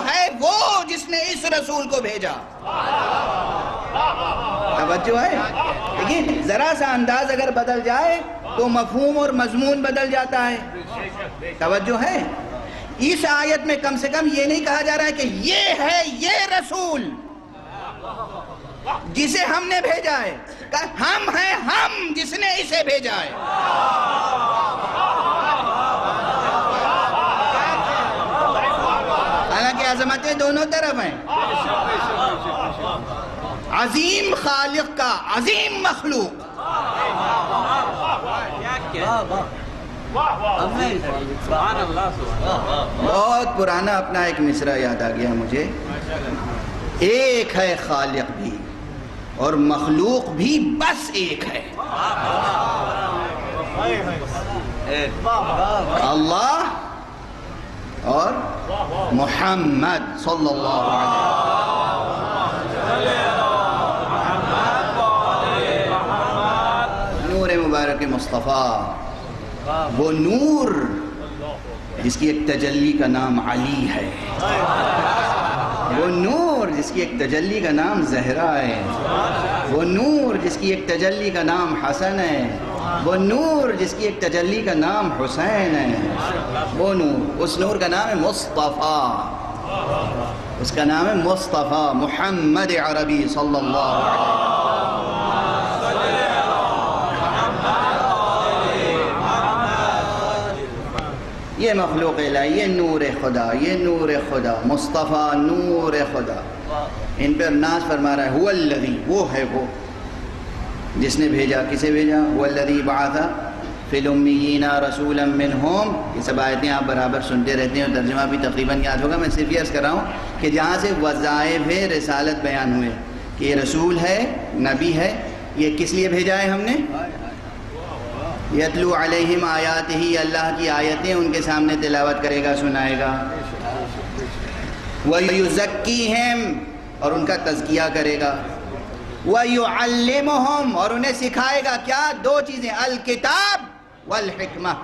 ہے وہ جس نے اس رسول کو بھیجا۔ توجہ ہے؟ لیکن ذرا سا انداز اگر بدل جائے تو مفہوم اور مضمون بدل جاتا ہے۔ توجہ ہے؟ اس آیت میں کم سے کم یہ نہیں کہا جا رہا ہے کہ یہ ہے یہ رسول جسے ہم نے بھیجا ہے، ہم ہیں ہم جس نے اسے بھیجا ہے۔ حالانکہ عظمتیں دونوں طرف ہیں، عظیم خالق کا عظیم مخلوق۔ بہت پرانا اپنا ایک مصرع یاد آ گیا مجھے، ایک ہے خالق بھی اور مخلوق بھی بس ایک ہے، اللہ اور محمد صلی اللہ علیہ وسلم۔ نور مبارک مصطفیٰ، وہ نور جس کی ایک تجلی کا نام علی ہے، وہ نور جس کی ایک تجلی کا نام زہرا ہے، وہ نور جس کی ایک تجلی کا نام حسن ہے، وہ نور جس کی ایک تجلی کا نام حسین ہے، وہ نور، اس نور کا نام ہے مصطفیٰ، اس کا نام ہے مصطفیٰ محمد عربی صلی اللہ علیہ وسلم۔ یہ مخلوق الہی، یہ نور خدا، یہ نور خدا، مصطفیٰ نور خدا، ان پر ناز فرما رہا ہے، هو الذی، وہ ہے وہ جس نے بھیجا، کسے بھیجا؟ هو الذی بعث فی الامیین رسولا منہم۔ یہ سب آیتیں آپ برابر سنتے رہتے ہیں اور ترجمہ بھی تقریباً یاد ہوگا۔ میں صرف یہ عرض کر رہا ہوں کہ جہاں سے وظائف رسالت بیان ہوئے کہ یہ رسول ہے، نبی ہے، یہ کس لیے بھیجا ہے ہم نے؟ یتلو علیہم آیاتہ، اللہ کی آیتیں ان کے سامنے تلاوت کرے گا، سنائے گا۔ وَيُزَكِّيهِمْ، اور ان کا تزکیہ کرے گا۔ وَيُعَلِّمُهُمْ، اور انہیں سکھائے گا کیا؟ دو چیزیں، الکتاب والحکمہ،